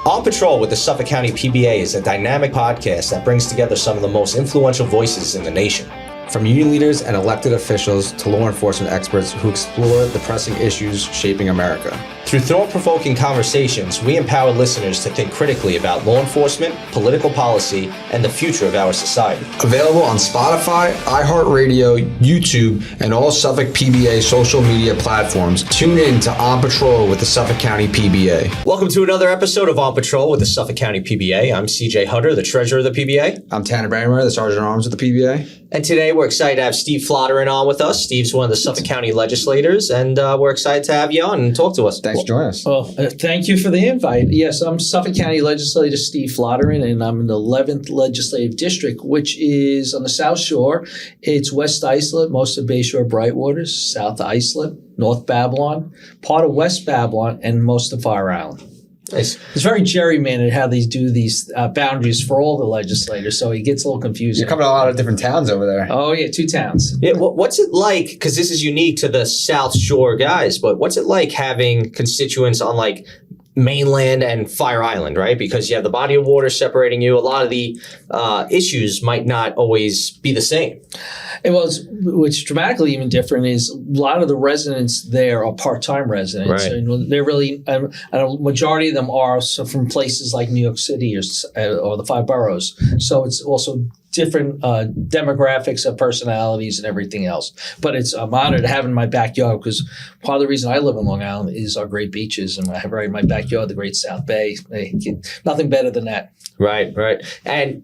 On Patrol with the Suffolk County PBA is a dynamic podcast that brings together some of the most influential voices in the nation. From union leaders and elected officials to law enforcement experts who explore the pressing issues shaping America. Through thought-provoking conversations, we empower listeners to think critically about law enforcement, political policy, and the future of our society. Available on Spotify, iHeartRadio, YouTube, and all Suffolk PBA social media platforms. Tune in to On Patrol with the Suffolk County PBA. Welcome to another episode of On Patrol with the Suffolk County PBA. I'm CJ Hutter, the treasurer of the PBA. I'm Tanner Barrymore, the sergeant at arms of the PBA. And today we're excited to have Steve Flotteron on with us. Steve's one of the Suffolk County legislators, and we're excited to have you on and talk to us. Thanks for joining us. Well, thank you for the invite. Yes, I'm Suffolk County Legislator Steve Flotteron, and I'm in the 11th Legislative District, which is on the South Shore. It's West Islip, most of Bayshore Brightwater, South Islip, North Babylon, part of West Babylon, and most of Fire Island. Nice. It's very gerrymandered how they do these boundaries for all the legislators, so it gets a little confusing. You're coming to a lot of different towns over there. Oh, yeah, 2 towns. Yeah, what's it like, because this is unique to the South Shore guys, but what's it like having constituents on like mainland and Fire Island, right? Because you have the body of water separating you. A lot of the issues might not always be the same. What's dramatically even different is a lot of the residents there are part-time residents. Right. And they're really, a majority of them are from places like New York City or the 5 boroughs. So it's also different demographics of personalities and everything else. But I'm honored to have in my backyard, because part of the reason I live in Long Island is our great beaches, and I have right in my backyard the Great South Bay. Nothing better than that. Right. And,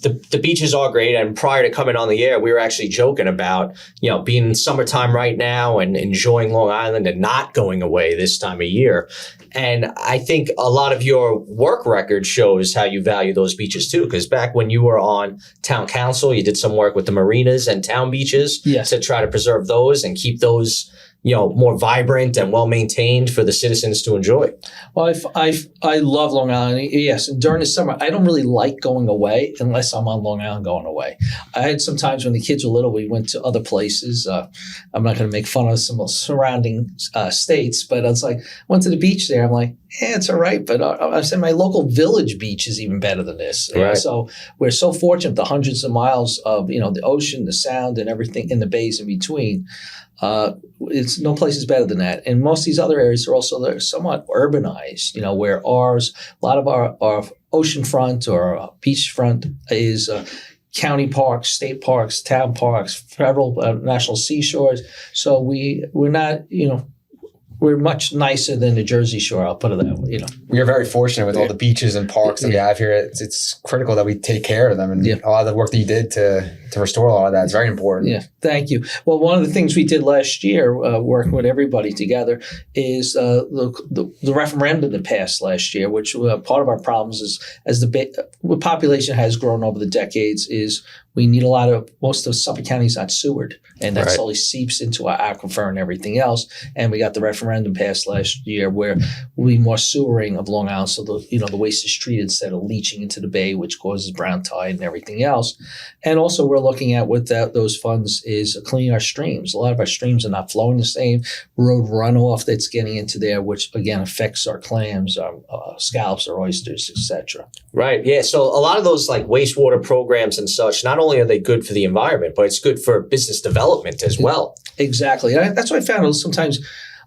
the beaches are great. And prior to coming on the air, we were actually joking about, being in summertime right now and enjoying Long Island and not going away this time of year. And I think a lot of your work record shows how you value those beaches too. Because back when you were on town council, you did some work with the marinas and town beaches to try to preserve those and keep those more vibrant and well-maintained for the citizens to enjoy. Well, I love Long Island. Yes, and during the summer, I don't really like going away unless I'm on Long Island going away. I had some times when the kids were little, we went to other places. I'm not going to make fun of some surrounding states, but I was like, went to the beach there. I'm like, it's all right, but I said my local village beach is even better than this. Right. So we're so fortunate, the hundreds of miles of the ocean, the sound, and everything in the bays in between. It's no place is better than that. And most of these other areas they're somewhat urbanized, where a lot of our oceanfront or beachfront is county parks, state parks, town parks, federal, national seashores. So we're not, we're much nicer than the Jersey Shore. I'll put it that way. We are very fortunate with all the beaches and parks that we have here. It's critical that we take care of them, and a lot of the work that you did to restore a lot of that is very important. Yeah, thank you. Well, one of the things we did last year, working with everybody together, is the referendum that passed last year. Which part of our problems is, as the population has grown over the decades, is we need most of Suffolk County is not sewered, and that slowly seeps into our aquifer and everything else. And we got the referendum passed last year where we'll be more sewering of Long Island, so the waste is treated instead of leaching into the bay, which causes brown tide and everything else. And also we're looking at with those funds is cleaning our streams. A lot of our streams are not flowing the same. Road runoff that's getting into there, which again affects our clams, our scallops, our oysters, etc. Right. Yeah. So a lot of those like wastewater programs and such, not only are they good for the environment, but it's good for business development as well. Exactly. That's what I found sometimes.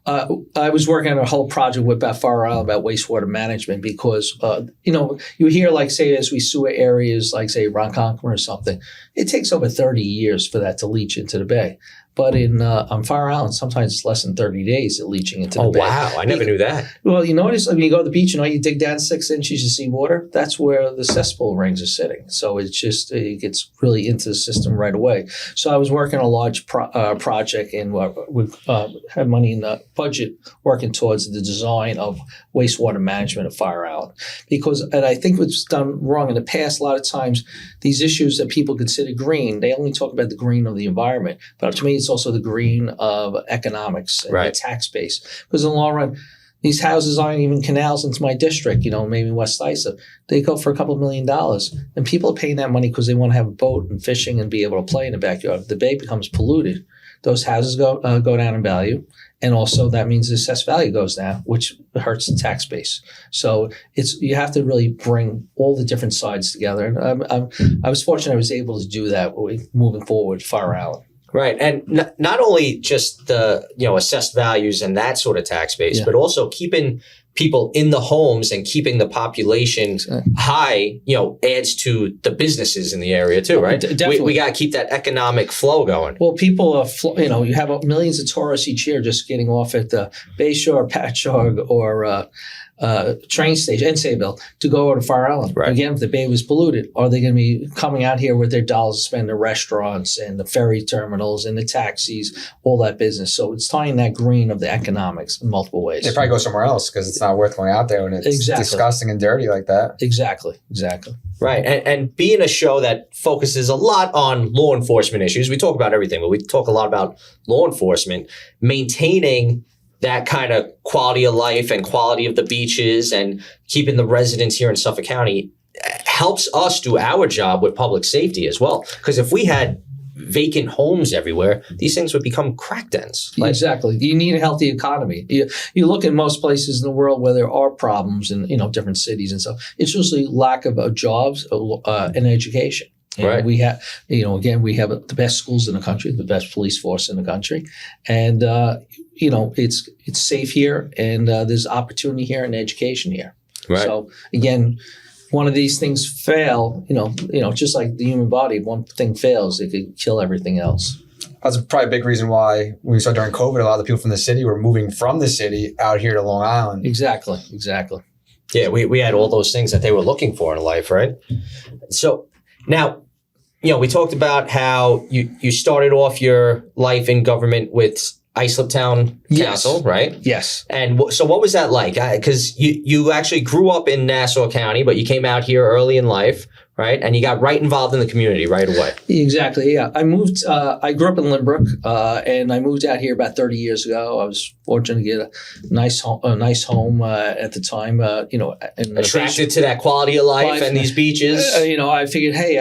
I was working on a whole project with Fire Island about wastewater management because, you hear like, say, as we sewer areas like, say, Ronkonkoma or something, it takes over 30 years for that to leach into the bay. But on Fire Island, sometimes it's less than 30 days of leaching into the bay. Oh, wow. I never knew that. Well, you notice when you go to the beach, you dig down 6 inches, you see water. That's where the cesspool rings are sitting. So it gets really into the system right away. So I was working on a large project, and we had money in the budget working towards the design of wastewater management of Fire Island. And I think what's done wrong in the past, a lot of times, these issues that people consider green, they only talk about the green of the environment. But to me, it's also the green of economics and the tax base. Because in the long run, these houses aren't even canals into my district, maybe West Islip. They go for a couple $1 million. And people are paying that money because they want to have a boat and fishing and be able to play in the backyard. If the bay becomes polluted, those houses go down in value. And also that means the assessed value goes down, which hurts the tax base. So you have to really bring all the different sides together. And I was fortunate I was able to do that moving forward Fire Island. Right. And not only just the, assessed values and that sort of tax base, but also keeping people in the homes and keeping the population high, adds to the businesses in the area too, right? Definitely. We got to keep that economic flow going. Well, people are, you have millions of tourists each year just getting off at the Bayshore, Patchogue, or train station in Sayville to go over to Fire Island. Right. Again, if the bay was polluted, are they going to be coming out here with their dollars to spend the restaurants and the ferry terminals and the taxis, all that business? So it's tying that green of the economics in multiple ways. They probably go somewhere else because it's not worth going out there when it's disgusting and dirty like that. Exactly. Right. And being a show that focuses a lot on law enforcement issues, we talk about everything, but we talk a lot about law enforcement, maintaining that kind of quality of life and quality of the beaches and keeping the residents here in Suffolk County helps us do our job with public safety as well. Because if we had vacant homes everywhere, these things would become crack dens. Exactly. You need a healthy economy. You look at most places in the world where there are problems in different cities and stuff. It's usually lack of jobs and education. Right. We have, again, we have the best schools in the country, the best police force in the country, and it's safe here, and there's opportunity here and education here. Right. So again, one of these things fail, just like the human body, one thing fails, it could kill everything else. That's probably a big reason why when we saw during COVID, a lot of the people from the city were moving from the city out here to Long Island. Exactly. Yeah, we had all those things that they were looking for in life, right? So now, we talked about how you started off your life in government with Islip Town Council, right? Yes. And so what was that like? Because you actually grew up in Nassau County, but you came out here early in life, right? And you got right involved in the community right away. Exactly, yeah. I grew up in Lynbrook, and I moved out here about 30 years ago. I was fortunate to get a nice home at the time, Attracted to that quality of life and these beaches. I figured, hey,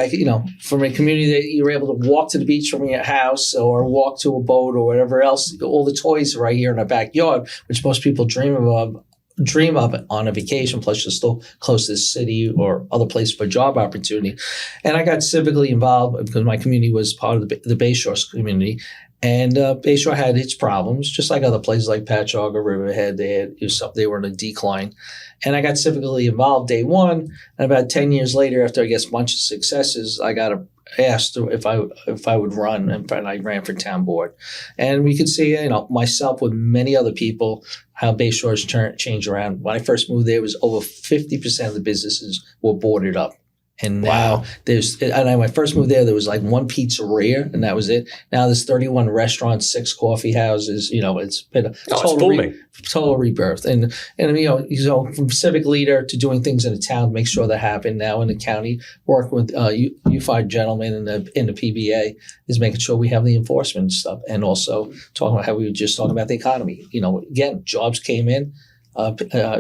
from a community that you were able to walk to the beach from your house or walk to a boat or whatever else, all the toys are right here in our backyard, which most people dream of on a vacation, plus you're still close to the city or other places for job opportunity. And I got civically involved because my community was part of the Bayshore community. And Bayshore had its problems, just like other places like Patchogue or Riverhead. They were in a decline. And I got civically involved day one. And about 10 years later, after I guess a bunch of successes, I got asked if I would run, and I ran for town board. And we could see, myself with many other people, how Bayshore's changed around. When I first moved there, it was over 50% of the businesses were boarded up. And now when I first moved there was like one pizzeria and that was it. Now there's 31 restaurants, 6 coffee houses. It's been a total rebirth. And from civic leader to doing things in the town, make sure that happen. Now in the county, work with you 5 gentlemen in the PBA is making sure we have the enforcement stuff, and also talking about how we were just talking about the economy. Again, jobs came in.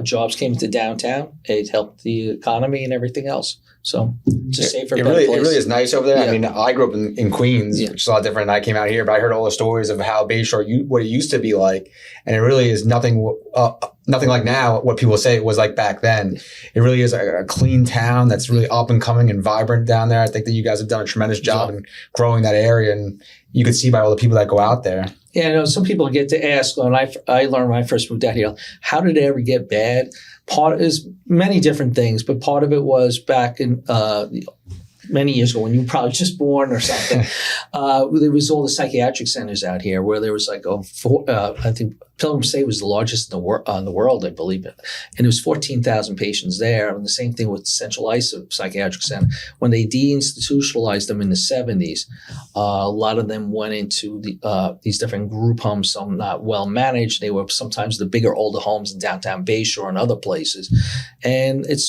Jobs came to downtown. It helped the economy and everything else. So it's a safer, better place. It really is nice over there. Yeah. I mean, I grew up in Queens, which is a lot different than I came out here, but I heard all the stories of how Bayshore, what it used to be like. And it really is nothing like now what people say it was like back then. It really is a clean town that's really up and coming and vibrant down there. I think that you guys have done a tremendous job in growing that area. And you can see by all the people that go out there. Yeah, some people get to ask, when I learned when I first moved out here, how did it ever get bad? Part is many different things, but part of it was back in many years ago when you were probably just born or something. There was all the psychiatric centers out here where there was like I think Pilgrim State was the largest in the world, I believe it. And there was 14,000 patients there. And the same thing with Central Islip Psychiatric Center. When they deinstitutionalized them in the 70s, a lot of them went into these different group homes, some not well managed. They were sometimes the bigger, older homes in downtown Bayshore and other places. And it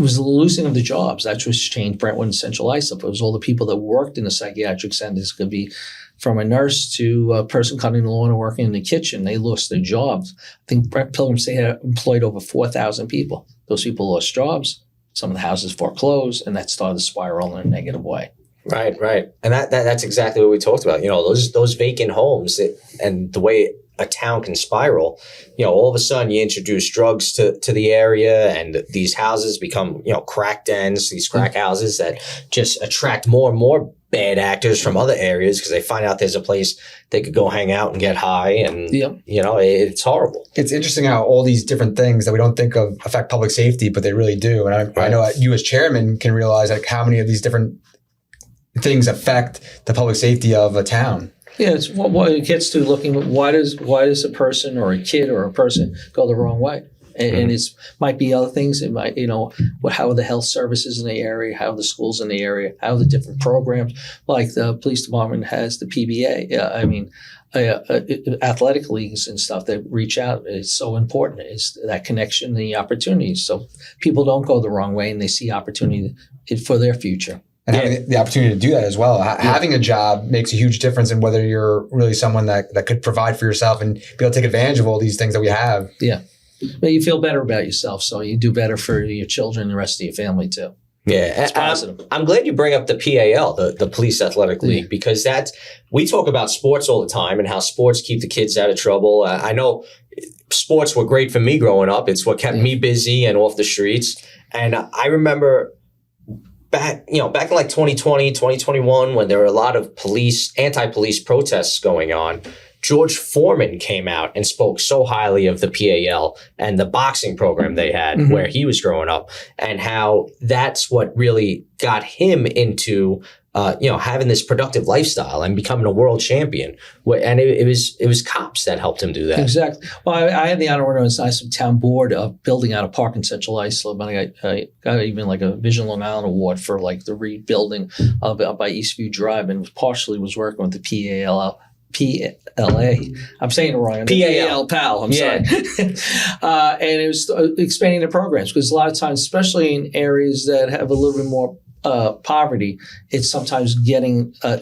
was the losing of the jobs. That's what changed Brentwood and Central Islip. It was all the people that worked in the psychiatric centers. Could be from a nurse to a person cutting the lawn and working in the kitchen. They lost their jobs. I think Pilgrim State had employed over 4,000 people. Those people lost jobs. Some of the houses foreclosed, and that started to spiral in a negative way. Right. And that's exactly what we talked about. Those vacant homes and the way a town can spiral. All of a sudden you introduce drugs to the area, and these houses become, crack dens, these crack houses that just attract more and more bad actors from other areas because they find out there's a place they could go hang out and get high. And, it's horrible. It's interesting how all these different things that we don't think of affect public safety, but they really do. And I know you as chairman can realize like how many of these different things affect the public safety of a town. Yeah, it's what it gets to looking at why does a person or a kid or a person go the wrong way? And it might be other things. It might, how are the health services in the area? How are the schools in the area? How are the different programs? Like the police department has the PBA. Athletic leagues and stuff that reach out is so important. Is that connection and the opportunities. So people don't go the wrong way and they see opportunity for their future. And having the opportunity to do that as well. Having a job makes a huge difference in whether you're really someone that could provide for yourself and be able to take advantage of all these things that we have. Yeah. But you feel better about yourself, so you do better for your children and the rest of your family too. Yeah, it's positive. I'm glad you bring up the PAL, the Police Athletic League, because we talk about sports all the time and how sports keep the kids out of trouble. I know sports were great for me growing up. It's what kept me busy and off the streets. And I remember back in like 2020, 2021, when there were a lot of anti-police protests going on, George Foreman came out and spoke so highly of the PAL and the boxing program they had where he was growing up, and how that's what really got him into having this productive lifestyle and becoming a world champion. And it was cops that helped him do that. Exactly. Well, I had the honor when I was Islip Town Board of building out a park in Central Islip, and I got even like a Vision Long Island Award for like the rebuilding of by Eastview Drive, and partially was working with the PLA. I'm saying it wrong. PAL. I'm sorry. And it was expanding the programs, because a lot of times, especially in areas that have a little bit more poverty, it's sometimes getting. A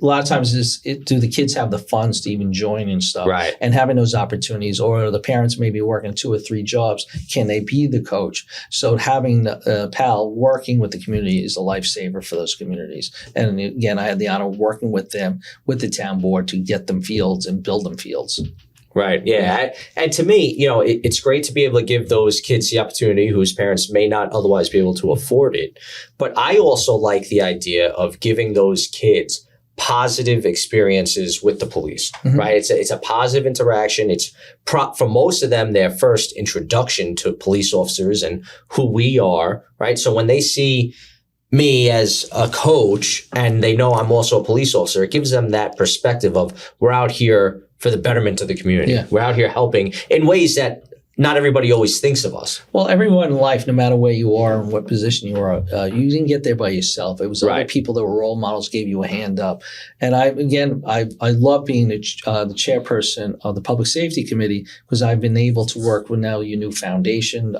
lot of times, do the kids have the funds to even join and stuff? Right. And having those opportunities, or the parents may be working 2 or 3 jobs. Can they be the coach? So having the PAL working with the community is a lifesaver for those communities. And again, I had the honor of working with them, with the town board, to get them fields and build them fields. Right. Yeah. And to me, it's great to be able to give those kids the opportunity whose parents may not otherwise be able to afford it. But I also like the idea of giving those kids positive experiences with the police, right? It's a positive interaction. It's for most of them, their first introduction to police officers and who we are, right? So when they see me as a coach and they know I'm also a police officer, it gives them that perspective of we're out here for the betterment of the community. Yeah. We're out here helping in ways that not everybody always thinks of us. Well, everyone in life, no matter where you are and what position you are, you didn't get there by yourself. It was other people that were role models, gave you a hand up. And I love being the chairperson of the Public Safety Committee, because I've been able to work with now your new foundation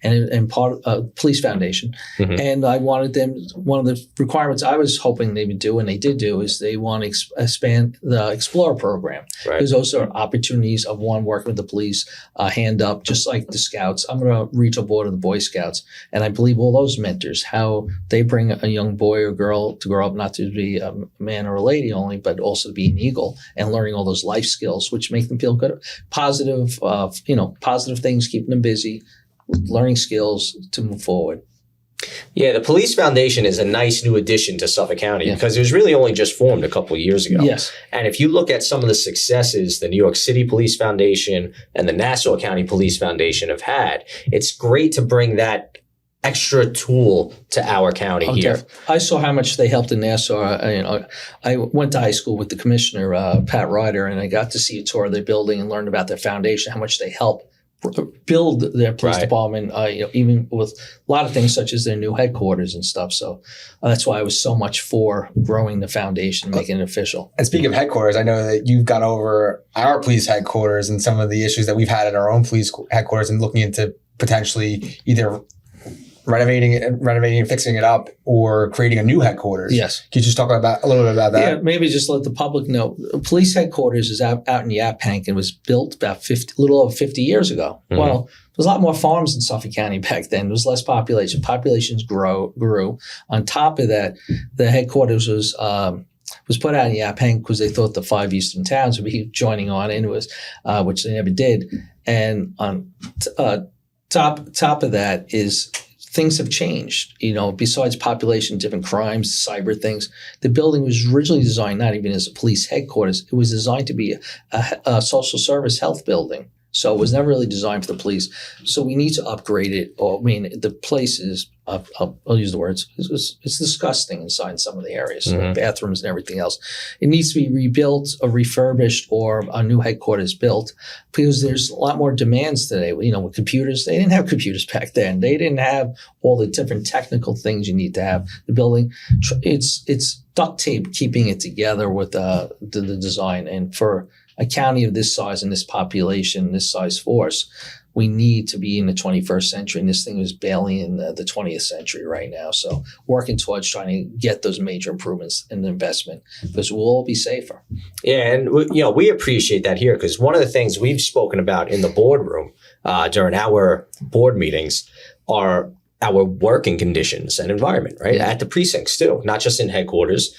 and part of Police Foundation. And I wanted them, one of the requirements I was hoping they would do, and they did do, is they want to expand the Explorer program. Because those are opportunities of working with the police, hand up, just like the Scouts. I'm going to regional board of the Boy Scouts. And I believe all those mentors, how they bring a young boy or girl to grow up not to be a man or a lady only, but also to be an eagle, and learning all those life skills, which make them feel good. Positive things, keeping them busy, learning skills to move forward. Yeah, the Police Foundation is a nice new addition to Suffolk County because it was really only just formed a couple of years ago. Yes. And if you look at some of the successes the New York City Police Foundation and the Nassau County Police Foundation have had, it's great to bring that extra tool to our county here. I saw how much they helped in Nassau. I went to high school with the commissioner, Pat Ryder, and I got to see a tour of their building and learned about their foundation, how much they helped build their police department, even with a lot of things such as their new headquarters and stuff. So that's why I was so much for growing the foundation, making it official. And speaking of headquarters, I know that you've gone over our police headquarters and some of the issues that we've had at our own police headquarters, and looking into potentially either renovating and fixing it up, or creating a new headquarters. Yes. Can you just talk about a little bit about that? Yeah, maybe just let the public know. Police headquarters is out in Yaphank and was built about a little over 50 years ago. Mm-hmm. Well, there was a lot more farms in Suffolk County back then. There was less population. Populations grew. On top of that, the headquarters was was put out in Yaphank because they thought the 5 eastern towns would be joining on, and it was, which they never did. And on top of that is things have changed. Besides population, different crimes, cyber things, the building was originally designed not even as a police headquarters. It was designed to be a social service health building. So it was never really designed for the police. So we need to upgrade it. The place is, I'll use the words, it's disgusting inside some of the areas, like bathrooms and everything else. It needs to be rebuilt or refurbished or a new headquarters built because there's a lot more demands today. With computers, they didn't have computers back then. They didn't have all the different technical things you need to have. The building, it's duct tape keeping it together with the design. And for a county of this size and this population, this size force, we need to be in the 21st century. And this thing is barely in the 20th century right now. So working towards trying to get those major improvements in the investment because we'll all be safer. Yeah, and we appreciate that here because one of the things we've spoken about in the boardroom during our board meetings are our working conditions and environment, right? At the precincts too, not just in headquarters.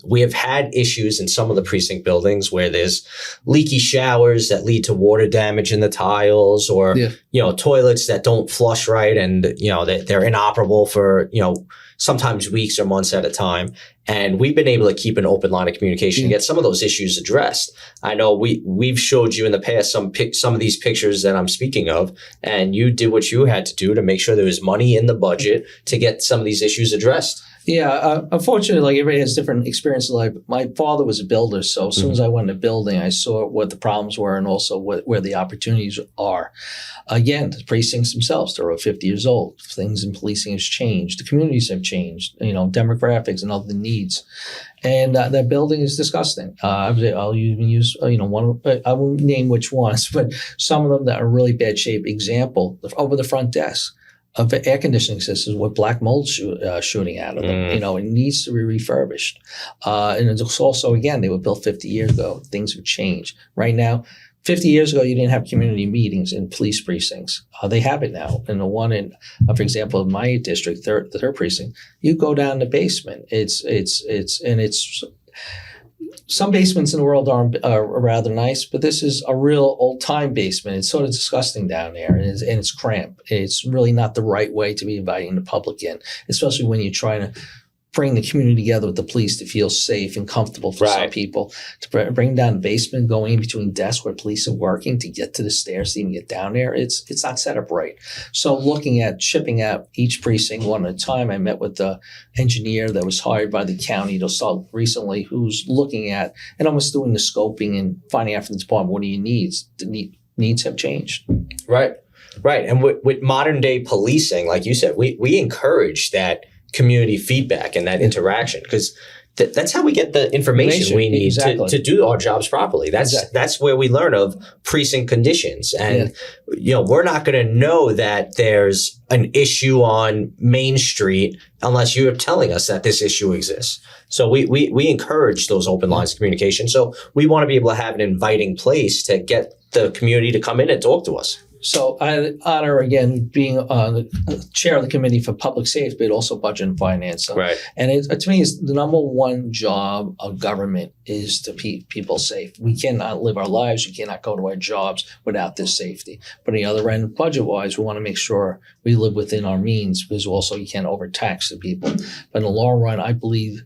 We have had issues in some of the precinct buildings where there's leaky showers that lead to water damage in the tiles or, toilets that don't flush right and, they're inoperable for, sometimes weeks or months at a time. And we've been able to keep an open line of communication and get some of those issues addressed. I know we've showed you in the past some of these pictures that I'm speaking of, and you did what you had to do to make sure there was money in the budget to get some of these issues addressed. Yeah, unfortunately, everybody has different experiences. Like my father was a builder, so as soon as I went into building, I saw what the problems were and also where the opportunities are. Again, the precincts themselves, they're over 50 years old. Things in policing has changed. The communities have changed, demographics and other needs. And that building is disgusting. I'll even use, one. I won't name which ones, but some of them that are really bad shape. Example, over the front desk of air conditioning systems with black mold shooting out of them. It needs to be refurbished. And it's also, again, they were built 50 years ago. Things have changed. Right now, 50 years ago, you didn't have community meetings in police precincts. They have it now. And the one in, for example, in my district, the third precinct, you go down the basement. It's some basements in the world are rather nice, but this is a real old-time basement. It's sort of disgusting down there, and it's cramped. It's really not the right way to be inviting the public in, especially when you're trying to bring the community together with the police to feel safe and comfortable for some people. To bring down the basement, going in between desks where police are working to get to the stairs to even get down there, it's not set up right. So looking at shipping out each precinct one at a time, I met with the engineer that was hired by the county to start recently who's looking at and almost doing the scoping and finding out from the department what do you need. The needs have changed. Right. And with modern day policing, like you said, we encourage that community feedback and that interaction because that's how we get the information we need to do our jobs properly. That's where we learn of precinct conditions. And, we're not going to know that there's an issue on Main Street unless you're telling us that this issue exists. So we encourage those open lines of communication. So we want to be able to have an inviting place to get the community to come in and talk to us. So I honor, again, being the chair of the Committee for Public Safety, but also Budget and Finance. So, right. And to me, the number one job of government is to keep people safe. We cannot live our lives. We cannot go to our jobs without this safety. But on the other end, budget-wise, we want to make sure we live within our means because also you can't overtax the people. But in the long run, I believe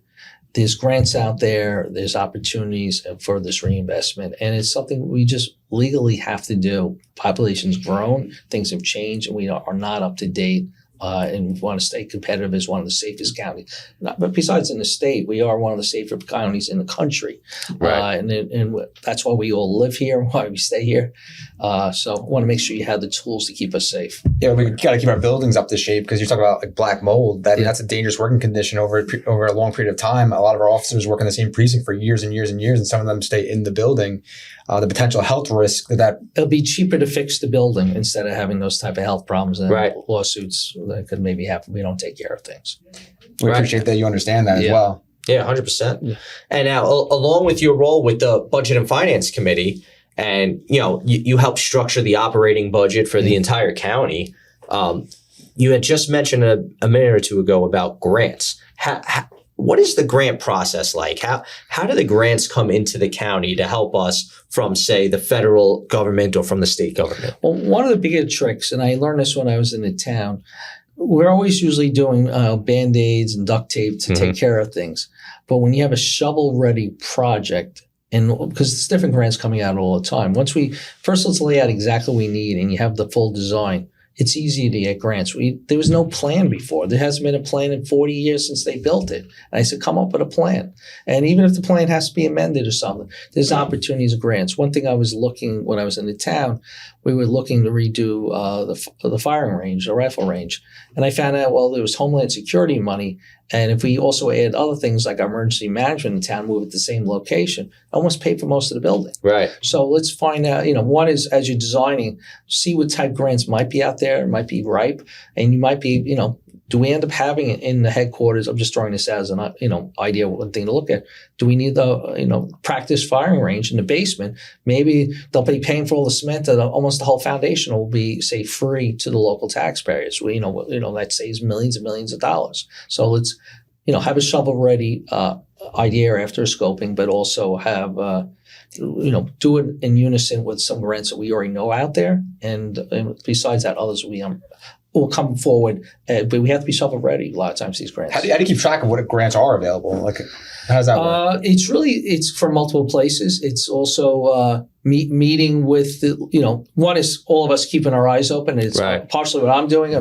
there's grants out there, there's opportunities for this reinvestment, and it's something we just legally have to do. Population's grown, things have changed, and we are not up to date. And we want to stay competitive as one of the safest counties. But besides in the state, we are one of the safer counties in the country. Right. And that's why we all live here, why we stay here. So I want to make sure you have the tools to keep us safe. Yeah, we got to keep our buildings up to shape because you talk about like black mold. That's a dangerous working condition over a long period of time. A lot of our officers work in the same precinct for years and years and years, and some of them stay in the building. The potential health risk that it'll be cheaper to fix the building instead of having those type of health problems and lawsuits that could maybe happen. We don't take care of things. We appreciate that you understand that as well. Yeah, 100%. Yeah. And now, along with your role with the Budget and Finance Committee, and you help structure the operating budget for the entire county. You had just mentioned a minute or two ago about grants. what is the grant process like? How do the grants come into the county to help us from, say, the federal government or from the state government? Well, one of the bigger tricks, and I learned this when I was in the town, we're always usually doing Band-Aids and duct tape to take care of things. But when you have a shovel-ready project, and because there's different grants coming out all the time, let's lay out exactly what we need, and you have the full design. It's easy to get grants. There was no plan before. There hasn't been a plan in 40 years since they built it. And I said, come up with a plan. And even if the plan has to be amended or something, there's opportunities of grants. One thing I was looking when I was in the town, we were looking to redo the firing range, the rifle range. And I found out, well, there was Homeland Security money. And if we also add other things like our emergency management in town, move at the same location, almost pay for most of the building. Right. So let's find out, one is as you're designing, see what type grants might be out there, might be ripe, and you might be, do we end up having it in the headquarters? I'm just throwing this out as an, idea, one thing to look at. Do we need the, practice firing range in the basement? Maybe they'll be paying for all the cement and almost the whole foundation will be, say, free to the local taxpayers. That saves millions and millions of dollars. So let's, have a shovel-ready idea after scoping, but also have, do it in unison with some grants that we already know out there. And besides that, others will come forward, but we have to be shovel-ready a lot of times, these grants. How do you keep track of what grants are available? Like, how does that work? It's from multiple places. It's also meeting with, one is all of us keeping our eyes open. It's partially what I'm doing.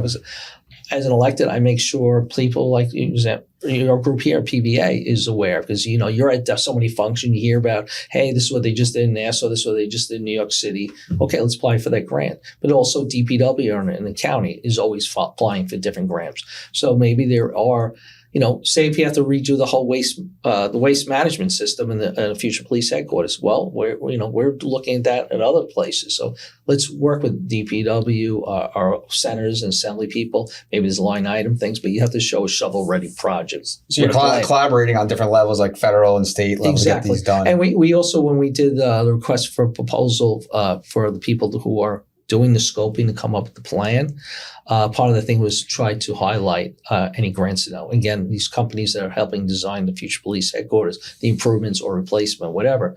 As an elected, I make sure people like your group here, PBA, is aware because, you're at so many functions. You hear about, hey, this is what they just did in Nassau. This is what they just did in New York City. Okay, let's apply for that grant. But also DPW in the county is always applying for different grants. So maybe there are, say if you have to redo the whole the waste management system in the future police headquarters. Well, we're looking at that at other places. So let's work with DPW, our senators and assembly people. Maybe there's line item things, but you have to show a shovel-ready projects. So you're collaborating on different levels, like federal and state level, to get these done. And we also, when we did the request for proposal for the people who are doing the scoping to come up with the plan, part of the thing was try to highlight any grants. Again, these companies that are helping design the future police headquarters, the improvements or replacement, whatever,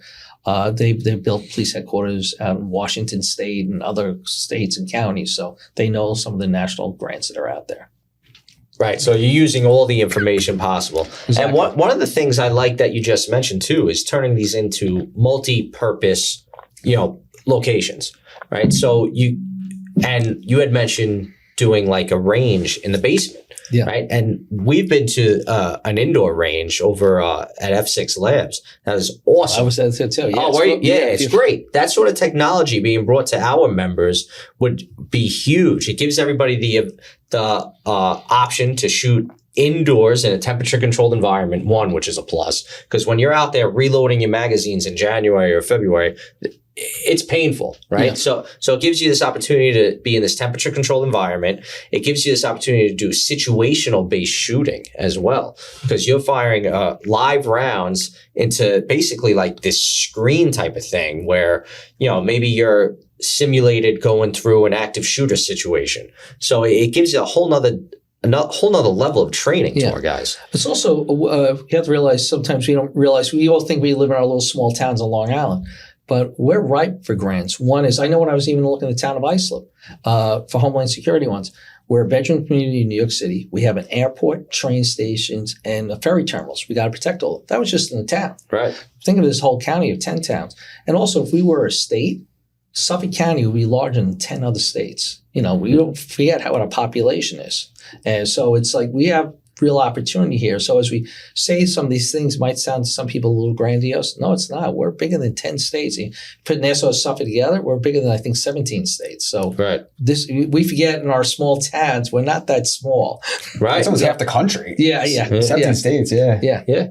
they've built police headquarters out in Washington State and other states and counties, so they know some of the national grants that are out there. Right. So you're using all the information possible. Exactly. And one of the things I like that you just mentioned too is turning these into multi-purpose, locations. Right. So you had mentioned doing like a range in the basement. Yeah. Right. And we've been to an indoor range over at F6 Labs. That is awesome. I was there too. Yeah, it's great. That sort of technology being brought to our members would be huge. It gives everybody the option to shoot indoors in a temperature controlled environment, which is a plus, because when you're out there reloading your magazines in January or February, it's painful, right? Yeah. So it gives you this opportunity to be in this temperature controlled environment. It gives you this opportunity to do situational based shooting as well, because you're firing live rounds into basically like this screen type of thing where, maybe you're simulated going through an active shooter situation. So it gives you a whole nother level of training to our guys. It's also, you have to realize sometimes we don't realize, we all think we live in our little small towns on Long Island, but we're ripe for grants. One is, I know when I was even looking at the town of Islip for Homeland Security ones, we're a bedroom community in New York City. We have an airport, train stations, and ferry terminals. We got to protect all of them. That was just in the town. Right. Think of this whole county of 10 towns. And also, if we were a state, Suffolk County would be larger than 10 other states. We don't forget what our population is. And so it's like we have real opportunity here. So as we say, some of these things might sound to some people a little grandiose. No, it's not. We're bigger than 10 states. You put Nassau and Suffolk together, we're bigger than, I think, 17 states. So we forget in our small towns, we're not that small. Right. It's almost half the country. Yeah. 17 states, yeah. Yeah.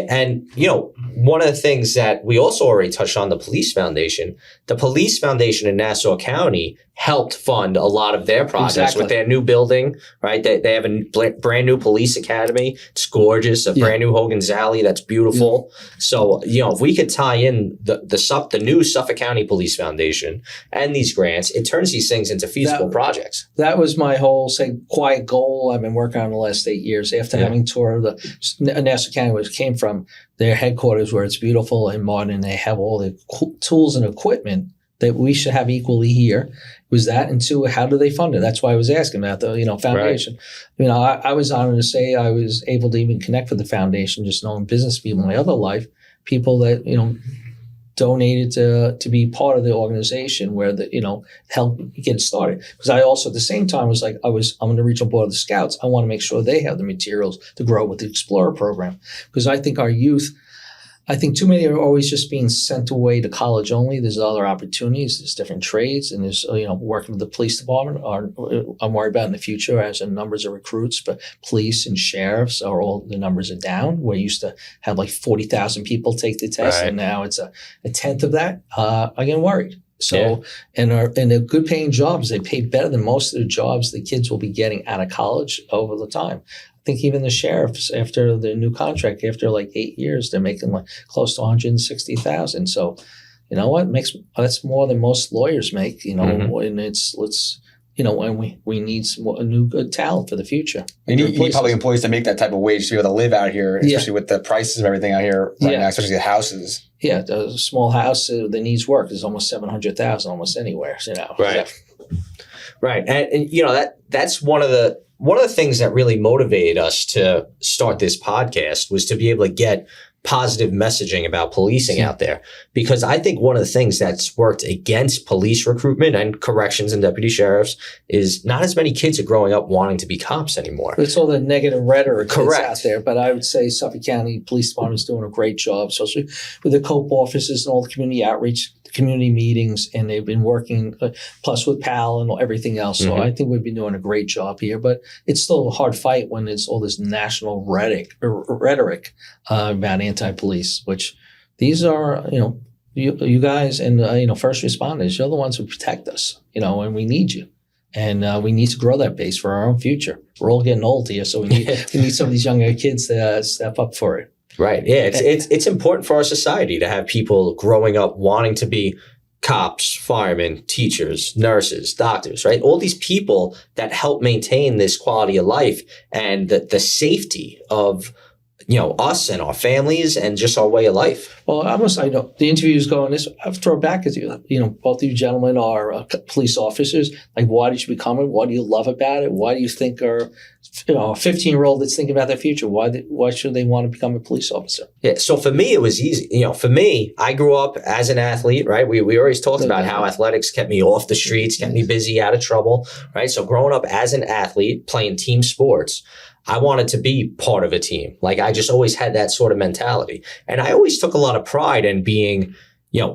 And, one of the things that we also already touched on, the Police Foundation in Nassau County helped fund a lot of their projects Exactly. with their new building, right? They have a brand new police academy. It's gorgeous. A brand new Hogan's Alley. That's beautiful. Yeah. So, if we could tie in the new Suffolk County Police Foundation and these grants, it turns these things into feasible projects. That was my whole, quiet goal I've been working on the last 8 years after having toured Nassau County, which came from their headquarters where it's beautiful and modern. They have all the tools and equipment that we should have equally here. Was that, and two, how do they fund it? That's why I was asking about the foundation. Right. I was honored to say I was able to even connect with the foundation, just knowing business people in my other life, people that donated to be part of the organization where help get started. Because I also at the same time was I'm on the regional board of the Scouts. I want to make sure they have the materials to grow with the Explorer program, because I think our youth. I think too many are always just being sent away to college only. There's other opportunities. There's different trades, and there's working with the police department. I'm worried about in the future as in numbers of recruits, but police and sheriffs are all the numbers are down. We used to have 40,000 people take the test, and now it's a tenth of that. I get worried. So, and they're good paying jobs. They pay better than most of the jobs the kids will be getting out of college over the time. I think even the sheriffs, after the new contract, after 8 years, they're making close to $160,000. So, you know what? That's more than most lawyers make. And and we need a new good talent for the future. You need public employees to make that type of wage to be able to live out here, especially with the prices of everything out here right now, especially the houses. Yeah, the small house that needs work is almost $700,000 almost anywhere. Right, right, and that's one of the things that really motivated us to start this podcast was to be able to get positive messaging about policing out there. Because I think one of the things that's worked against police recruitment and corrections and deputy sheriffs is not as many kids are growing up wanting to be cops anymore. It's all the negative rhetoric that's out there. But I would say Suffolk County Police Department is doing a great job, especially with the COPE offices and all the community outreach, community meetings, and they've been working plus with PAL and everything else. So I think we've been doing a great job here, but it's still a hard fight when it's all this national rhetoric about anti-police, which these are, you guys and, first responders, you're the ones who protect us, and we need you. And we need to grow that base for our own future. We're all getting old here, so we need some of these younger kids to step up for it. Right. Yeah. It's important for our society to have people growing up wanting to be cops, firemen, teachers, nurses, doctors, right? All these people that help maintain this quality of life and the safety of us and our families and just our way of life. Well, I know the interview is going this. I'll throw it back at you. Both of you gentlemen are police officers. Why did you become it? What do you love about it? Why do you think a 15-year-old that's thinking about their future? Why should they want to become a police officer? Yeah. So for me, it was easy. For me, I grew up as an athlete, right? We always talked about how athletics kept me off the streets, kept me busy, out of trouble, right? So growing up as an athlete, playing team sports, I wanted to be part of a team. I just always had that sort of mentality. And I always took a lot of pride in being,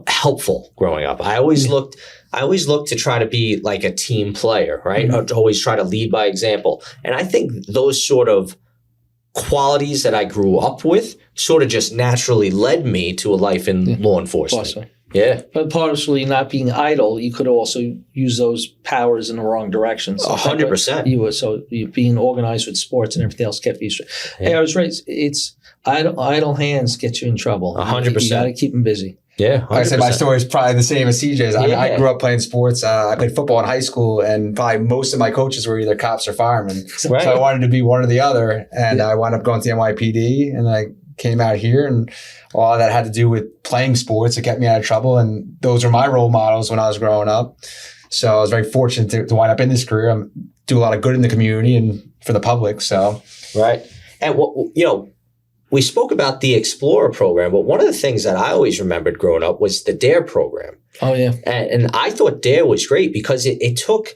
helpful growing up. I always looked to try to be like a team player, right? To always try to lead by example. And I think those sort of qualities that I grew up with sort of just naturally led me to a life in law enforcement. Awesome. Yeah. But partially not being idle, you could also use those powers in the wrong direction. So 100%. You being organized with sports and everything else kept you straight. Yeah. Hey, I was raised, it's idle hands get you in trouble. 100%. You got to keep them busy. Yeah. 100%. Like I said, my story is probably the same as CJ's. I grew up playing sports. I played football in high school, and probably most of my coaches were either cops or firemen. Right. So I wanted to be one or the other. And I wound up going to the NYPD, and I came out here, and all that had to do with playing sports. It kept me out of trouble, and those were my role models when I was growing up. So I was very fortunate to wind up in this career. I do a lot of good in the community and for the public. So right, and we spoke about the Explorer program, but one of the things that I always remembered growing up was the DARE program. Oh yeah, and I thought DARE was great because it took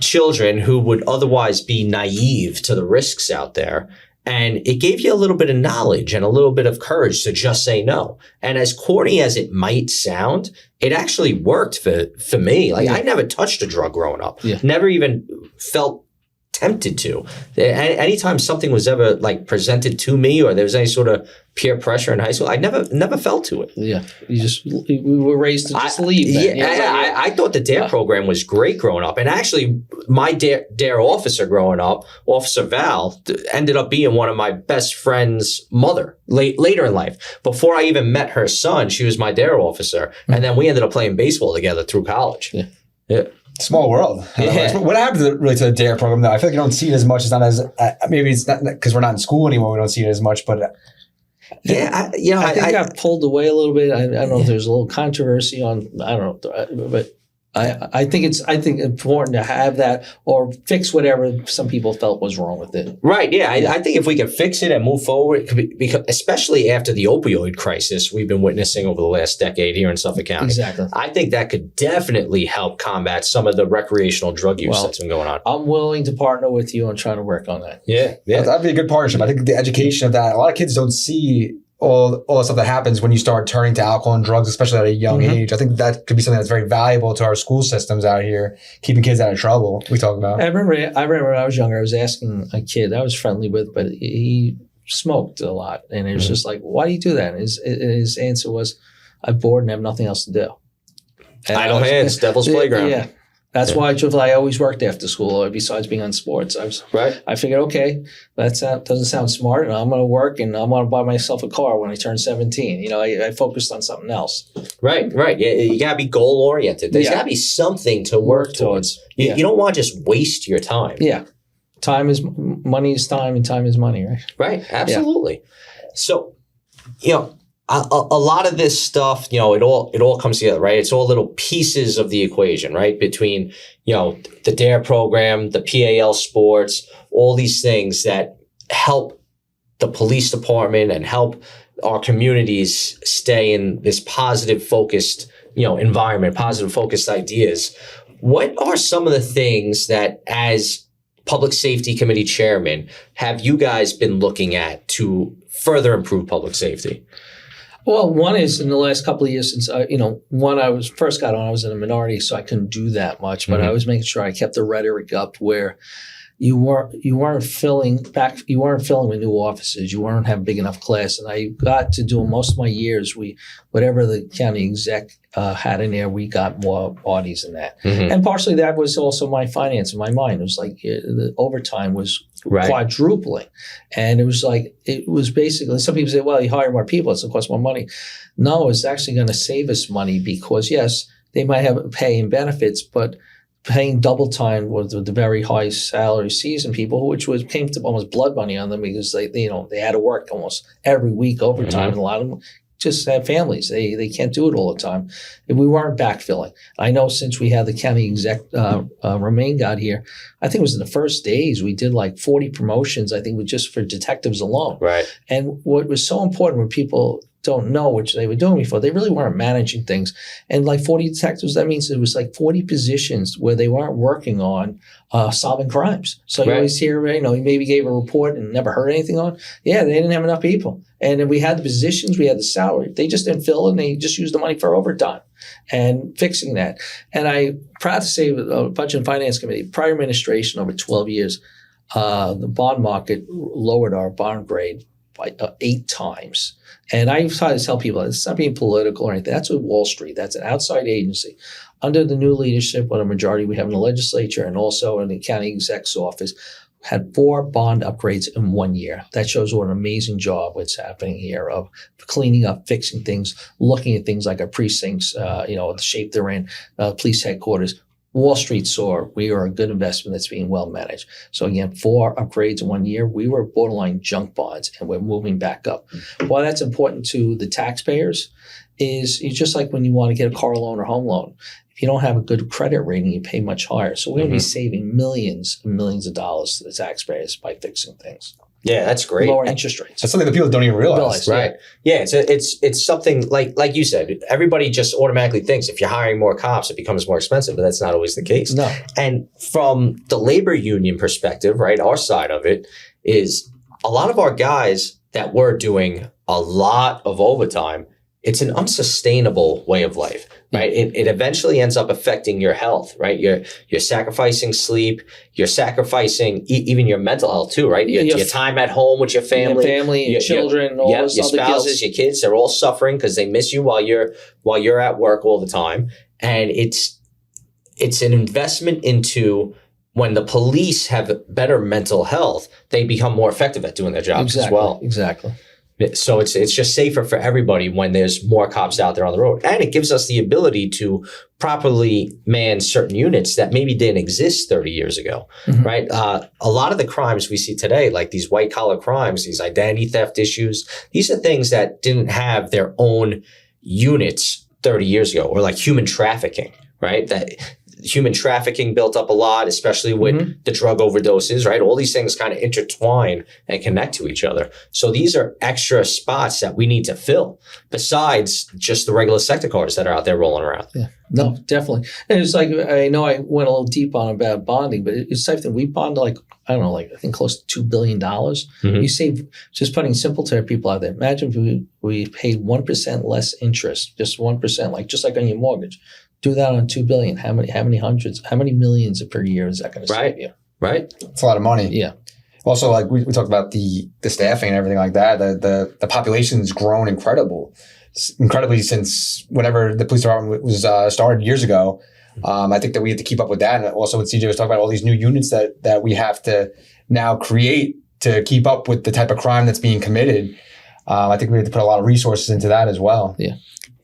children who would otherwise be naive to the risks out there. And it gave you a little bit of knowledge and a little bit of courage to just say no. And as corny as it might sound, it actually worked for me. I never touched a drug growing up. Yeah. Never even felt tempted to. Anytime something was ever presented to me or there was any sort of peer pressure in high school. I never fell to it. Yeah, we were raised to just leave. Then. I thought the DARE program was great growing up, and actually, my DARE officer growing up, Officer Val, ended up being one of my best friend's mother later in life. Before I even met her son, she was my DARE officer, and then we ended up playing baseball together through college. Yeah. Small world. Yeah. What happened to the DARE program, though? I feel like you don't see it as much. It's not as maybe it's not because we're not in school anymore. We don't see it as much, but. I think I got pulled away a little bit. I don't know if there's a little controversy on. I don't know, but I think it's important to have that or fix whatever some people felt was wrong with it. Right. Yeah. I think if we can fix it and move forward, because especially after the opioid crisis we've been witnessing over the last decade here in Suffolk County. Exactly. I think that could definitely help combat some of the recreational drug use that's been going on. I'm willing to partner with you on trying to work on that. Yeah. That'd be a good partnership. I think the education of that, a lot of kids don't see all the stuff that happens when you start turning to alcohol and drugs, especially at a young age. I think that could be something that's very valuable to our school systems out here, keeping kids out of trouble. We talk about. I remember when I was younger, I was asking a kid I was friendly with, but he smoked a lot. And it was just like, why do you do that? And his answer was, I'm bored and have nothing else to do. And Idle hands, devil's playground. Yeah. That's why I always worked after school, besides being on sports. I figured, okay, that doesn't sound smart, and I'm going to work, and I'm going to buy myself a car when I turn 17. I focused on something else. Right. Yeah, you got to be goal-oriented. There's got to be something to work towards. You don't want to just waste your time. Yeah. Money is time, and time is money, right? Right. Absolutely. Yeah. So, a lot of this stuff, it all comes together, right? It's all little pieces of the equation, right? Between, the DARE program, the PAL sports, all these things that help the police department and help our communities stay in this positive focused, environment, positive focused ideas. What are some of the things that, as Public Safety Committee Chairman, have you guys been looking at to further improve public safety? Well, one is in the last couple of years since, when I was first got on, I was in a minority, so I couldn't do that much. But I was making sure I kept the rhetoric up where you weren't filling with new offices. You weren't having big enough class. And I got to do most of my years, whatever the county exec had in there, we got more bodies than that. And partially that was also my finance in my mind. It was like the overtime was quadrupling. And it was basically, some people say, well, you hire more people, it's going to cost more money. No, it's actually going to save us money because, yes, they might have pay and benefits, but paying double time with the very high salary seasoned people, which came to almost blood money on them because they had to work almost every week overtime, and a lot of them just have families. They can't do it all the time. And we weren't backfilling. I know since we had the county exec, Romaine got here, I think it was in the first days, we did like 40 promotions, I think just for detectives alone. Right. And what was so important when people don't know, which they were doing before, they really weren't managing things. And like 40 detectives, that means it was like 40 positions where they weren't working on solving crimes. So you always hear, he maybe gave a report and never heard anything on. Yeah, they didn't have enough people. And then we had the positions, we had the salary. They just didn't fill it, and they just used the money for overtime and fixing that. And I'm proud to say with a Budget and Finance Committee, prior administration over 12 years, the bond market lowered our bond grade by 8 times. And I try to tell people, it's not being political or anything. That's with Wall Street. That's an outside agency. Under the new leadership, what a majority we have in the legislature and also in the county exec's office, had 4 bond upgrades in 1 year. That shows what an amazing job what's happening here of cleaning up, fixing things, looking at things like our precincts, the shape they're in, police headquarters. Wall Street saw we are a good investment that's being well managed. So again, 4 upgrades in 1 year. We were borderline junk bonds, and we're moving back up. Why that's important to the taxpayers is it's just like when you want to get a car loan or home loan. If you don't have a good credit rating, you pay much higher. So we're going to be saving millions and millions of dollars to the taxpayers by fixing things. Yeah, that's great. Lower interest rates. That's something that people don't even realize. Right. Yeah, it's something like you said, everybody just automatically thinks if you're hiring more cops, it becomes more expensive, but that's not always the case. No. And from the labor union perspective, right, our side of it is a lot of our guys that were doing a lot of overtime, it's an unsustainable way of life, right? It eventually ends up affecting your health, right? You're sacrificing sleep, you're sacrificing even your mental health too, right? Your time at home with your family, your children, all those your other spouses, guilt. your kids, they're all suffering because they miss you while you're at work all the time. And it's an investment into when the police have better mental health, they become more effective at doing their jobs as well. Exactly. So it's just safer for everybody when there's more cops out there on the road. And it gives us the ability to properly man certain units that maybe didn't exist 30 years ago, right? A lot of the crimes we see today, like these white collar crimes, these identity theft issues, these are things that didn't have their own units 30 years ago, or like human trafficking, right? That human trafficking built up a lot, especially with the drug overdoses, right? All these things kind of intertwine and connect to each other. So these are extra spots that we need to fill besides just the regular sector cars that are out there rolling around. Yeah, no, definitely. And it's like, I know I went a little deep on about bonding, but it's the type thing we bond like, I don't know, like I think close to $2 billion. You save, just putting simple to people out there. Imagine if we paid 1% less interest, just 1%, just like on your mortgage. Do that on $2 billion. How many millions per year is that going to save you? Right. It's a lot of money. Yeah. Also, like we talked about the staffing and everything like that. The population's grown incredibly since whenever the police department was started years ago. I think that we have to keep up with that. And also what CJ was talking about, all these new units that we have to now create to keep up with the type of crime that's being committed. I think we have to put a lot of resources into that as well. Yeah.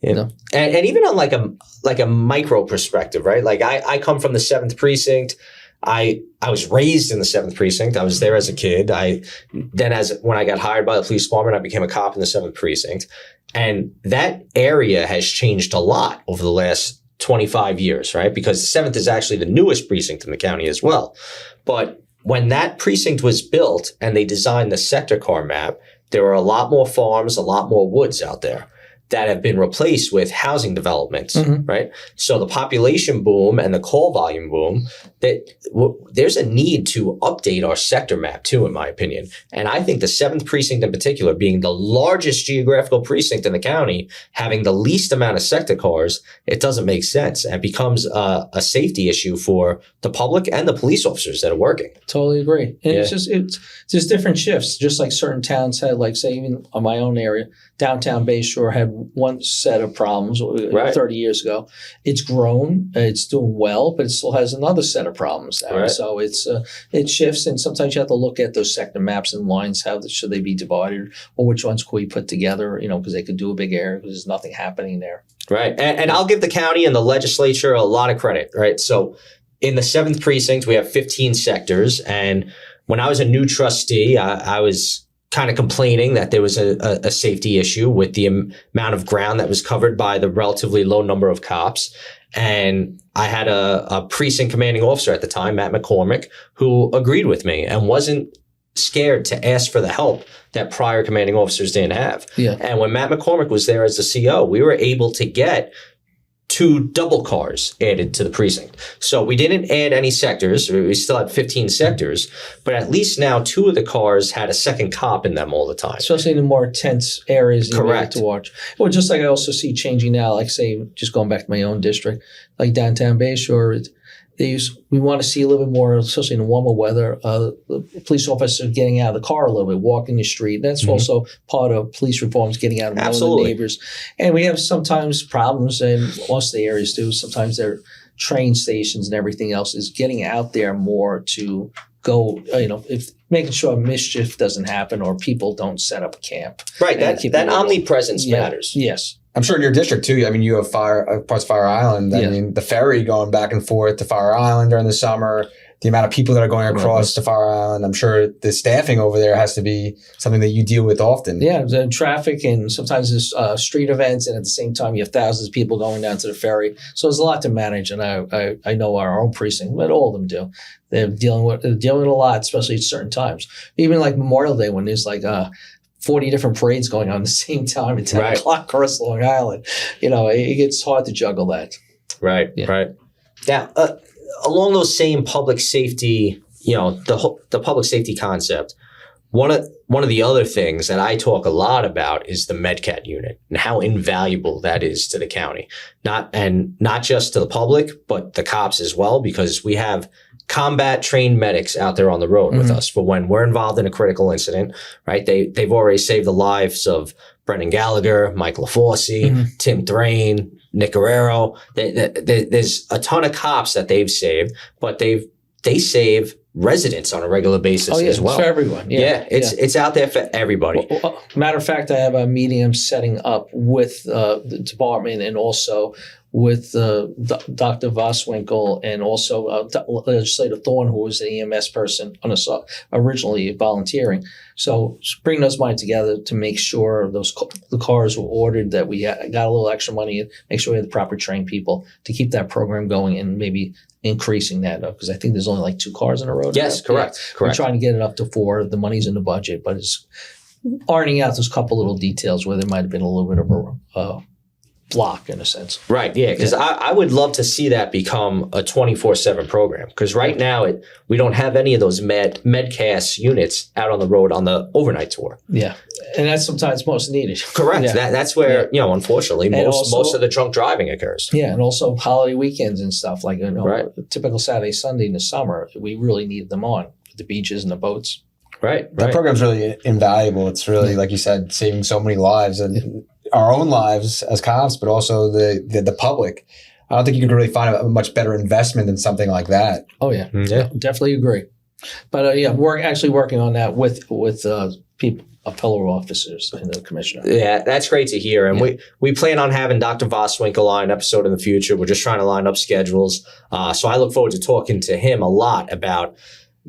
You know, and even on like a micro perspective, right? Like I come from the 7th precinct. I was raised in the 7th precinct. I was there as a kid. When I got hired by the police department, I became a cop in the 7th precinct. And that area has changed a lot over the last 25 years, right? Because the 7th is actually the newest precinct in the county as well. But when that precinct was built and they designed the sector car map, there were a lot more farms, a lot more woods out there that have been replaced with housing developments, right? So the population boom and the call volume boom, there's a need to update our sector map too, in my opinion. And I think the 7th precinct in particular, being the largest geographical precinct in the county, having the least amount of sector cars, it doesn't make sense. And it becomes a safety issue for the public and the police officers that are working. Totally agree. And it's just different shifts. Just like certain towns had, like say even on my own area, downtown Bayshore had one set of problems 30 years ago. It's grown, it's doing well, but it still has another set of problems now. Right. So it shifts, and sometimes you have to look at those sector maps and lines. How should they be divided, or which ones could we put together? Because they could do a big area because there's nothing happening there. Right, and I'll give the county and the legislature a lot of credit. Right, so in the 7th precinct we have 15 sectors, and when I was a new trustee, I was kind of complaining that there was a safety issue with the amount of ground that was covered by the relatively low number of cops. And I had a precinct commanding officer at the time, Matt McCormick, who agreed with me and wasn't scared to ask for the help that prior commanding officers didn't have. Yeah. And when Matt McCormick was there as the CO, we were able to get 2 double cars added to the precinct. So we didn't add any sectors. We still had 15 sectors, but at least now 2 of the cars had a second cop in them all the time. Especially in the more tense areas you have to watch. Well, just like I also see changing now, like say, just going back to my own district, like downtown Bayshore, we want to see a little bit more, especially in the warmer weather, the police officers getting out of the car a little bit, walking the street. That's also part of police reforms, getting out and knowing the neighbors. And we have sometimes problems, and most of the areas do. Sometimes their train stations and everything else is getting out there more to go, if making sure mischief doesn't happen or people don't set up a camp. Right, that omnipresence matters. Yes. I'm sure in your district too. I mean, you have parts of Fire Island. I mean, the ferry going back and forth to Fire Island during the summer, the amount of people that are going across to Fire Island. I'm sure the staffing over there has to be something that you deal with often. Yeah, the traffic, and sometimes there's street events, and at the same time you have thousands of people going down to the ferry. So there's a lot to manage, and I know our own precinct, but all of them do. They're dealing with a lot, especially at certain times. Even like Memorial Day, when there's like 40 different parades going on at the same time at 10 o'clock across Long Island. It gets hard to juggle that. Right. Now, along those same public safety, the public safety concept, one of the other things that I talk a lot about is the MedCat unit and how invaluable that is to the county. Not just to the public, but the cops as well, because we have combat trained medics out there on the road with us for when we're involved in a critical incident, right? They've already saved the lives of Brendan Gallagher, Mike LaForce, Tim Thrain, Nick Guerrero. There's a ton of cops that they've saved, but they save residents on a regular basis as well. It's for everyone. Yeah, it's out there for everybody. Matter of fact, I have a meeting I'm setting up with the department and also with Dr. Voswinkle and also Legislator Thorne, who was an EMS person originally volunteering. So bring those minds together to make sure the cars were ordered, that we got a little extra money, make sure we had the proper trained people to keep that program going and maybe increasing that up, because I think there's only like 2 cars on the road. Yes, correct. We're trying to get it up to 4. The money's in the budget, but it's ironing out those couple little details where there might have been a little bit of a block in a sense. Right, yeah, because I would love to see that become a 24/7 program, because right now we don't have any of those MedCast units out on the road on the overnight tour. Yeah, and that's sometimes most needed. Correct. Yeah. That's where unfortunately most of the drunk driving occurs. Yeah, and also holiday weekends and stuff like right. Typical Saturday, Sunday in the summer, we really need them on the beaches and the boats. Right. That program's really invaluable. It's really, like you said, saving so many lives and our own lives as cops, but also the public. I don't think you could really find a much better investment than something like that. Oh yeah, definitely agree. But we're actually working on that with people, fellow officers and the commissioner. Yeah, that's great to hear. And we plan on having Dr. Voswinkle on an episode in the future. We're just trying to line up schedules. So I look forward to talking to him a lot about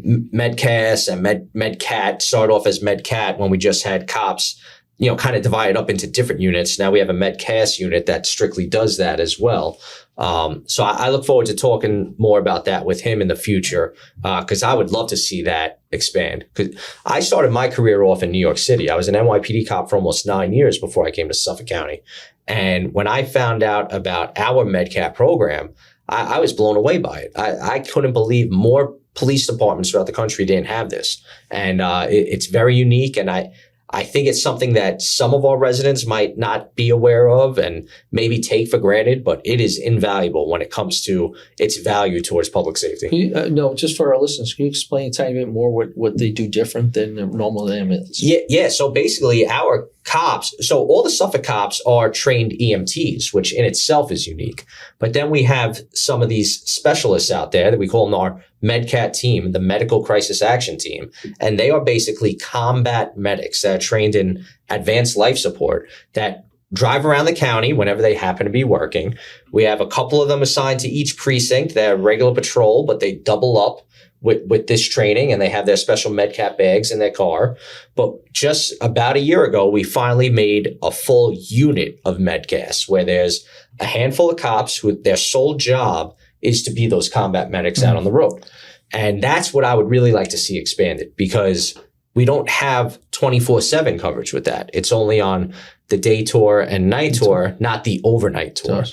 MedCast and MedCat. Start off as MedCat when we just had cops, kind of divided up into different units. Now we have a MedCast unit that strictly does that as well. So I look forward to talking more about that with him in the future, because I would love to see that expand. Because I started my career off in New York City. I was an NYPD cop for almost 9 years before I came to Suffolk County. And when I found out about our MedCat program, I was blown away by it. I couldn't believe more police departments throughout the country didn't have this. And it's very unique. And I think it's something that some of our residents might not be aware of and maybe take for granted, but it is invaluable when it comes to its value towards public safety. Just for our listeners, can you explain a tiny bit more what they do different than the normal ambulance? Yeah. So basically our cops, so all the Suffolk cops are trained EMTs, which in itself is unique. But then we have some of these specialists out there that we call them our MedCat team, the Medical Crisis Action Team. And they are basically combat medics that are trained in advanced life support that drive around the county whenever they happen to be working. We have a couple of them assigned to each precinct. They're regular patrol, but they double up with this training, and they have their special MedCat bags in their car. But just about a year ago, we finally made a full unit of MedCast where there's a handful of cops who their sole job is to be those combat medics out on the road. And that's what I would really like to see expanded, because we don't have 24/7 coverage with that. It's only on the day tour and night tour, not the overnight tour.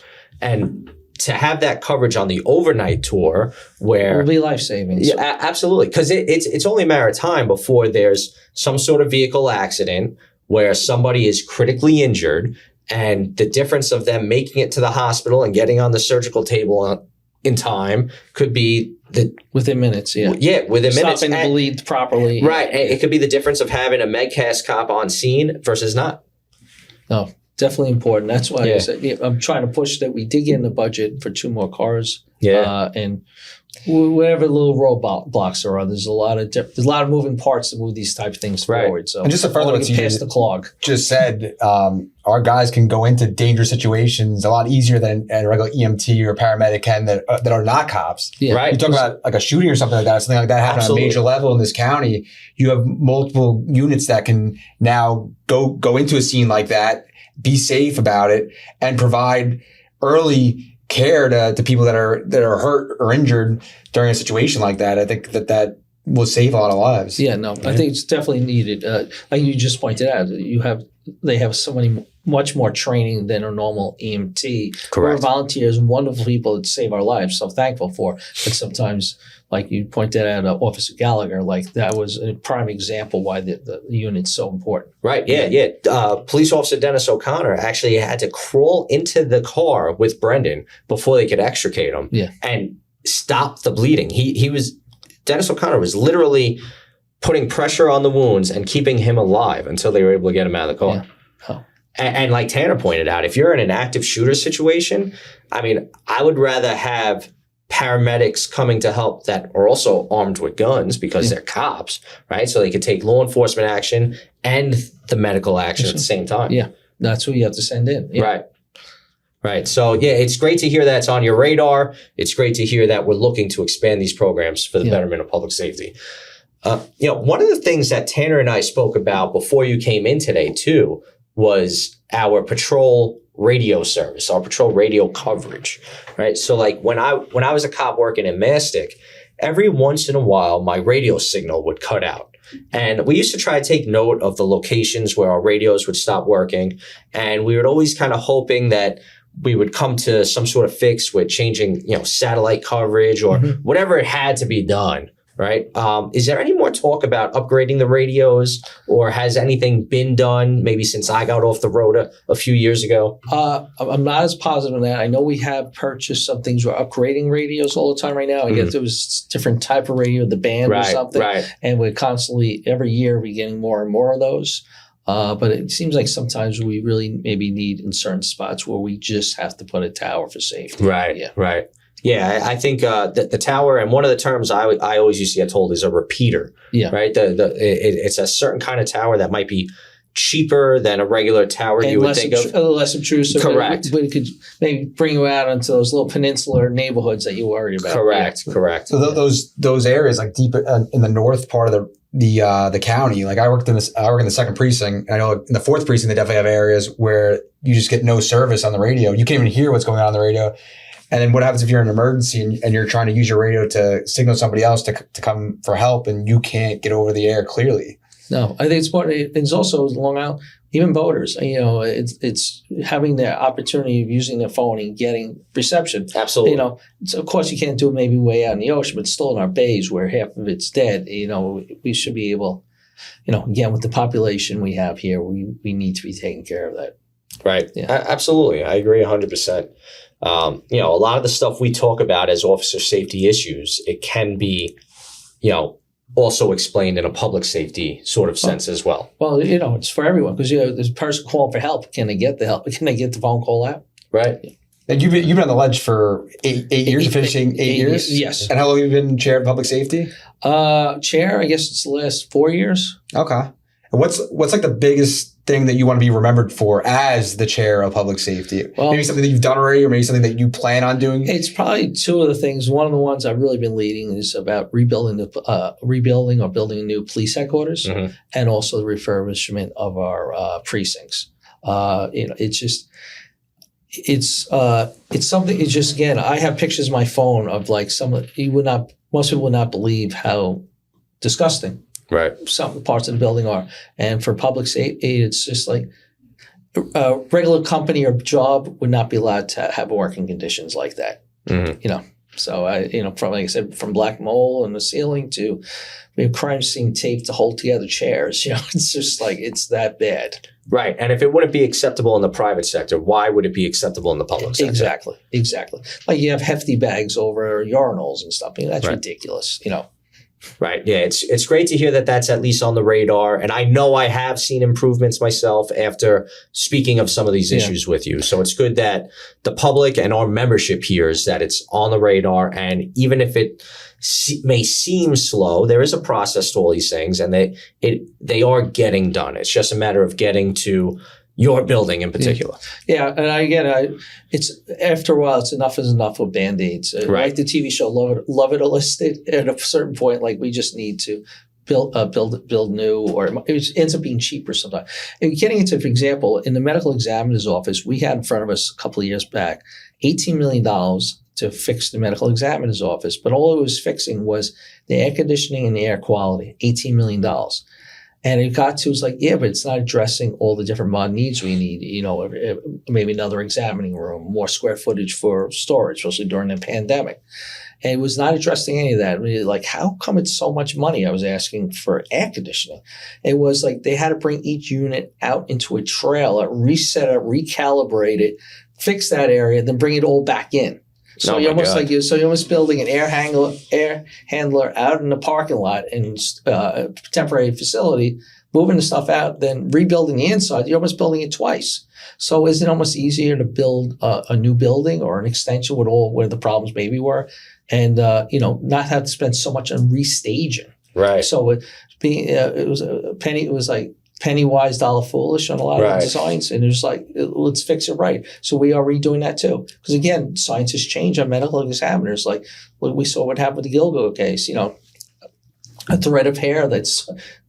And to have that coverage on the overnight tour where it will be life-saving. Yeah, absolutely. Because it's only a matter of time before there's some sort of vehicle accident where somebody is critically injured, and the difference of them making it to the hospital and getting on the surgical table in time could be within minutes. Yeah, within minutes. Stopping the bleed properly. Right. And it could be the difference of having a MedCast cop on scene versus not. No. Definitely important. That's why I said I'm trying to push that we dig in the budget for 2 more cars. Yeah, and whatever little roadblocks there are, there's a lot of moving parts to move these type of things forward. So, and just to further what you just said, our guys can go into dangerous situations a lot easier than a regular EMT or paramedic can that are not cops. Yeah. Right. You talk about like a shooting or something like that, something like that happening on a major level in this county. You have multiple units that can now go into a scene like that, be safe about it, and provide early care to people that are hurt or injured during a situation like that. I think that will save a lot of lives. Yeah, no, I think it's definitely needed. Like you just pointed out, they have so many much more training than a normal EMT. Correct. We're volunteers, wonderful people that save our lives. So thankful for. But sometimes, like you pointed out, Officer Gallagher, like that was a prime example why the unit's so important. Right. Yeah. Police Officer Dennis O'Connor actually had to crawl into the car with Brendan before they could extricate him. Yeah. And stop the bleeding. Dennis O'Connor was literally putting pressure on the wounds and keeping him alive until they were able to get him out of the car. Yeah. Oh. And like Tanner pointed out, if you're in an active shooter situation, I mean, I would rather have paramedics coming to help that are also armed with guns because they're cops, right? So they could take law enforcement action and the medical action at the same time. Yeah, that's who you have to send in. Yeah. Right. So, yeah, it's great to hear that it's on your radar. It's great to hear that we're looking to expand these programs for the betterment of public safety. One of the things that Tanner and I spoke about before you came in today, too, was our patrol radio service, our patrol radio coverage, right? So, like, when I was a cop working in Mastic, every once in a while, my radio signal would cut out. And we used to try to take note of the locations where our radios would stop working. And we were always kind of hoping that we would come to some sort of fix with changing, satellite coverage or whatever it had to be done, right? Is there any more talk about upgrading the radios, or has anything been done maybe since I got off the road a few years ago? I'm not as positive on that. I know we have purchased some things. We're upgrading radios all the time right now. I guess there was different type of radio, the band or something. Right. And we're constantly, every year, we're getting more and more of those. But it seems like sometimes we really maybe need in certain spots where we just have to put a tower for safety. Right. Yeah. Right. Yeah, I think the tower, and one of the terms I always used to get told is a repeater. Yeah. Right. It's a certain kind of tower that might be cheaper than a regular tower and you would think of. Less obtrusive. Correct. But it could maybe bring you out into those little peninsular neighborhoods that you worry about. Correct. Yeah. Correct. So those areas like deep in the north part of the county, like I work in the 2nd precinct. I know in the 4th precinct they definitely have areas where you just get no service on the radio. You can't even hear what's going on the radio. And then what happens if you're in an emergency and you're trying to use your radio to signal somebody else to come for help and you can't get over the air clearly? No, I think it's important. It's also Long Island, even boaters, it's having the opportunity of using their phone and getting reception. Absolutely. So of course you can't do it maybe way out in the ocean, but still in our bays where half of it's dead, we should be able, again, with the population we have here, we need to be taking care of that. Right. Yeah. Absolutely. I agree 100%. A lot of the stuff we talk about as officer safety issues, it can be, also explained in a public safety sort of sense as well. Well, it's for everyone because, there's a person calling for help. Can they get the help? Can they get the phone call out? Right. Yeah. And you've been on the ledge for eight years, finishing 8 years? Yes. And how long have you been chair of public safety? Chair, I guess it's the last 4 years. Okay. And what's like the biggest thing that you want to be remembered for as the chair of public safety? Well, maybe something that you've done already, or maybe something that you plan on doing? It's probably two of the things. One of the ones I've really been leading is about rebuilding or building a new police headquarters, and also the refurbishment of our precincts. It's something. It's just, again, I have pictures on my phone of like most people would not believe how disgusting some parts of the building are. And for public safety, it's just like a regular company or job would not be allowed to have working conditions like that. So from, like I said, from black mold in the ceiling to crime scene tape to hold together chairs, it's just like, it's that bad. Right. And if it wouldn't be acceptable in the private sector, why would it be acceptable in the public sector? Exactly. Like you have hefty bags over urinals and stuff. That's ridiculous, Right. Yeah. It's great to hear that that's at least on the radar. And I know I have seen improvements myself after speaking of some of these issues with you. So it's good that the public and our membership hears that it's on the radar. And even if it may seem slow, there is a process to all these things, and they are getting done. It's just a matter of getting to your building in particular. Yeah. And it's after a while, it's enough is enough with Band-Aids. Like the TV show Love It or List It, at a certain point, like we just need to build new, or it ends up being cheaper sometimes. And getting into, for example, in the medical examiner's office, we had in front of us a couple of years back, $18 million to fix the medical examiner's office. But all it was fixing was the air conditioning and the air quality, $18 million. And it got to, it's like, yeah, but it's not addressing all the different mod needs we need. Maybe another examining room, more square footage for storage, especially during the pandemic. And it was not addressing any of that. I mean, like, how come it's so much money? I was asking for air conditioning. It was like they had to bring each unit out into a trailer, reset it, recalibrate it, fix that area, then bring it all back in. So you're almost building an air handler out in the parking lot in a temporary facility, moving the stuff out, then rebuilding the inside. You're almost building it twice. So is it almost easier to build a new building or an extension with all where the problems maybe were, and not have to spend so much on restaging? Right. So it was a penny. It was like penny wise, dollar foolish on a lot of the designs, and it's like, let's fix it right. So we are redoing that too, because again, science has changed on medical examiners. Like we saw what happened with the Gilgo case. A thread of hair that's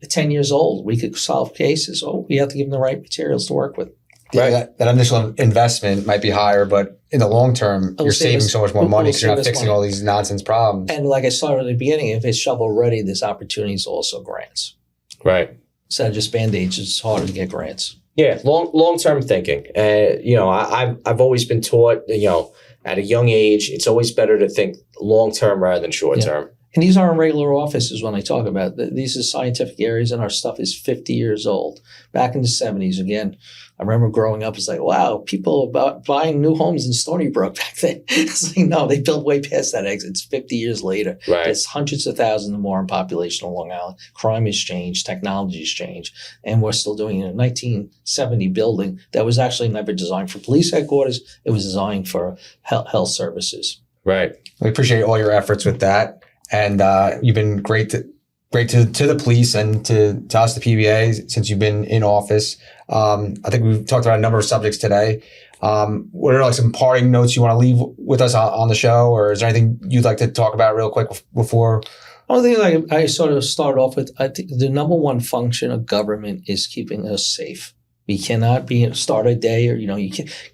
10 years old, we could solve cases. Oh, we have to give them the right materials to work with. Yeah, that initial investment might be higher, but in the long term, you're saving so much more money because you're not fixing all these nonsense problems. And like I started at the beginning, if it's shovel ready, there's opportunities also grants. Right. Instead of just Band-Aids, it's harder to get grants. Yeah, long-term thinking. I've always been taught, at a young age, it's always better to think long-term rather than short-term. Yeah. And these aren't regular offices when I talk about it. These are scientific areas, and our stuff is 50 years old. Back in the 70s, again, I remember growing up, it's like, wow, people about buying new homes in Stony Brook back then. It's like, no, they built way past that exit. It's 50 years later. Right. It's hundreds of thousands more in population on Long Island. Crime has changed. Technology has changed. And we're still doing it in a 1970 building that was actually never designed for police headquarters. It was designed for health services. Right. We appreciate all your efforts with that. And you've been great to the police and to us, the PBA, since you've been in office. I think we've talked about a number of subjects today. What are some parting notes you want to leave with us on the show, or is there anything you'd like to talk about real quick before? One thing I sort of start off with, I think the number one function of government is keeping us safe. We cannot start a day, or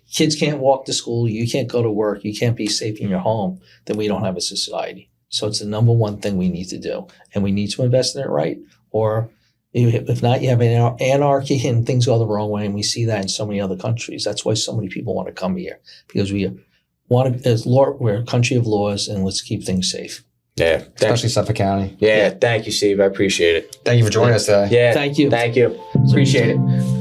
kids can't walk to school, you can't go to work, you can't be safe in your home. Then we don't have a society. So it's the number one thing we need to do, and we need to invest in it right. Or if not, you have anarchy and things go the wrong way, and we see that in so many other countries. That's why so many people want to come here, because we're a country of laws, and let's keep things safe. Yeah, especially Suffolk County. Yeah, thank you, Steve. I appreciate it. Thank you for joining us today. Yeah, thank you. Thank you. Appreciate it.